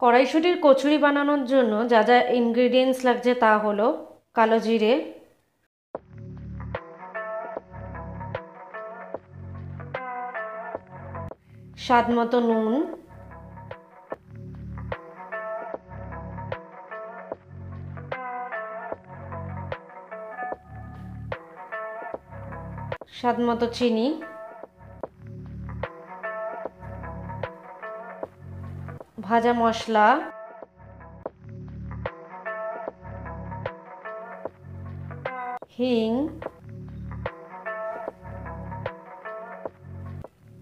কড়াইশুঁটির কচুরি বানানোর জন্য যা যা ইনগ্রেডিয়েন্টস লাগছে তা হলো কালো জিরে, স্বাদ মতো নুন, স্বাদ মতো চিনি, ভাজা মশলা, হিং,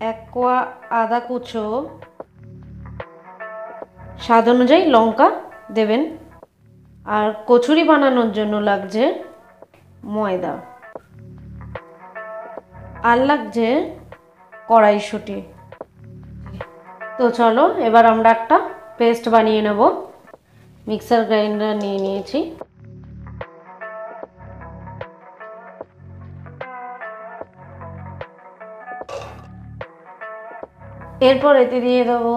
1 কোয়া আদা কুচো, স্বাদ অনুযায়ী লঙ্কা দেবেন। আর কচুরি বানানোর জন্য লাগছে ময়দা, আর লাগছে কড়াইশুঁটি। তো চলো এবার আমরা একটা পেস্ট বানিয়ে নেব। মিক্সার গ্রাইন্ডার নিয়ে নিয়েছি। এরপর এতে দিয়ে দেবো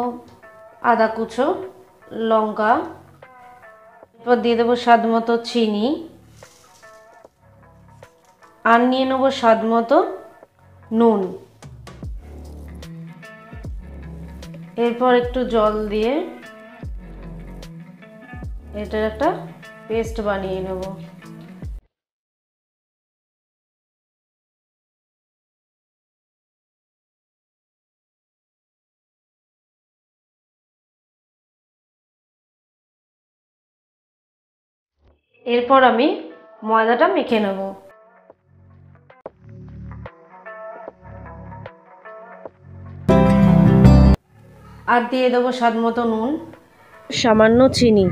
আদা কুচো, লঙ্কা, এরপর দিয়ে দেবো স্বাদ মতো চিনি, আর নিয়ে নেবো স্বাদ মতো নুন। এরপর একটু জল দিয়ে এটার একটা পেস্ট বানিয়ে নেব। এরপর আমি ময়দাটা মেখে নেব। আর দিয়ে দেবো স্বাদ মতো নুন, সামান্য চিনি,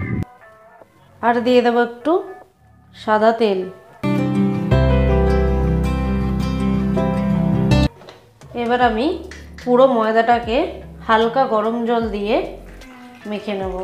আর দিয়ে দেবো একটু সাদা তেল। এবার আমি পুরো ময়দাটাকে হালকা গরম জল দিয়ে মেখে নেব।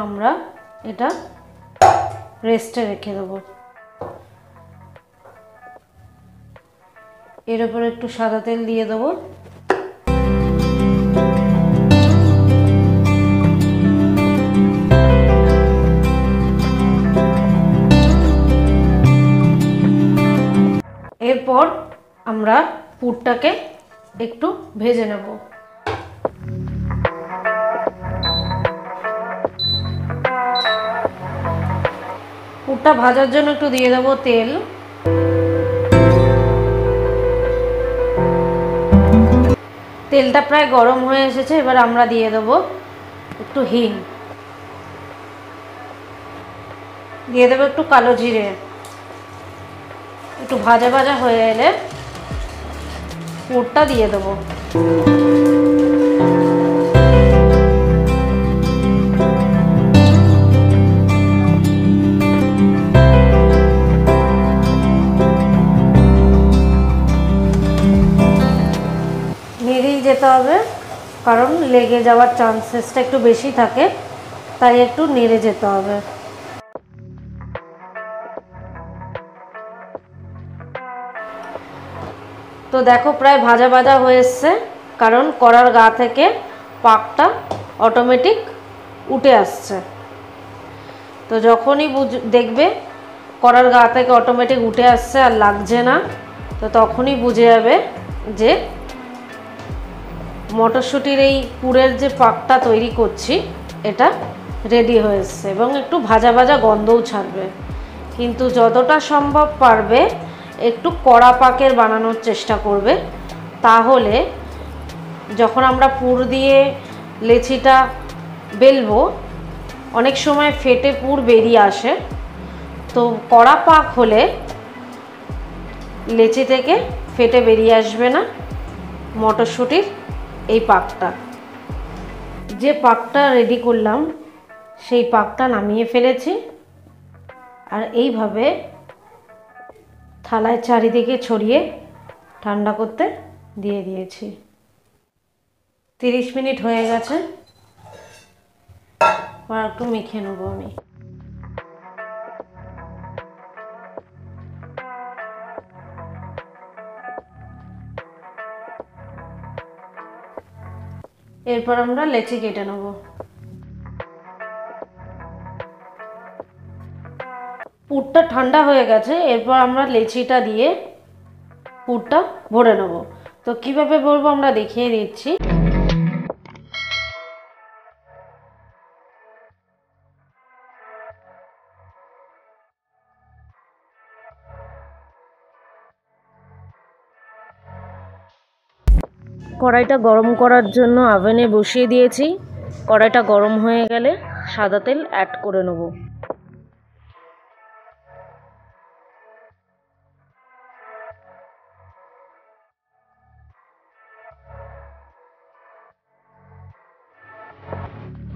আমরা এটা রেস্টে রেখে দেবো। এর উপরে একটু সাদা তেল দিয়ে দেবো। এরপর আমরা পুরটাকে একটু ভেজে নেব। পুরটা ভাজার জন্য একটু দিয়ে দেবো তেল। তেলটা প্রায় গরম হয়ে এসেছে। এবার আমরা দিয়ে দেবো একটু হিং, দিয়ে দেবো একটু কালো জিরে। একটু ভাজা ভাজা হয়ে এলে পুরটা দিয়ে দেবো। নেড়েই যেতে হবে, কারণ লেগে যাওয়ার চান্সেসটা একটু বেশি থাকে, তাই একটু নেড়ে যেতে হবে। তো দেখো প্রায় ভাজা ভাজা হয়ে এসছে, কারণ কড়ার গা থেকে পাকটা অটোমেটিক উঠে আসছে। তো যখনই দেখবে কড়ার গা থেকে অটোমেটিক উঠে আসছে আর লাগছে না, তো তখনই বুঝে যাবে যে মটরশুঁটির এই পুরের যে পাকটা তৈরি করছি এটা রেডি হয়েছে, এবং একটু ভাজা ভাজা গন্ধও ছাড়বে। কিন্তু যতটা সম্ভব পারবে একটু কড়া পাকের বানানোর চেষ্টা করবে, তাহলে যখন আমরা পুর দিয়ে লেচিটা বেলবো অনেক সময় ফেটে পুর বেরিয়ে আসে। তো কড়া পাক হলে লেচি থেকে ফেটে বেরিয়ে আসবে না মটরশুঁটির এই পাকটা। যে পাকটা রেডি করলাম সেই পাকটা নামিয়ে ফেলেছি। আর এইভাবে থালায় চারিদিকে ছড়িয়ে ঠান্ডা করতে দিয়ে দিয়েছি। 30 মিনিট হয়ে গেছে, আর একটু মেখে নেব আমি। এরপর আমরা লেচি কেটে নেব। পুরটা ঠান্ডা হয়ে গেছে, এরপর আমরা লেচিটা দিয়ে পুরটা ভরে নেব। তো কিভাবে ভরবো আমরা দেখিয়ে দিচ্ছি। কড়াইটা গরম করার জন্য ওভেনে বসিয়ে দিয়েছি। কড়াইটা গরম হয়ে গেলে সাদা তেল অ্যাড করে নেব।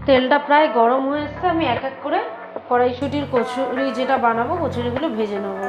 তেলটা প্রায় গরম হয়ে এসছে, আমি এক এক করে কড়াইশুঁটির কচুরি যেটা বানাবো কচুরিগুলো ভেজে নেব।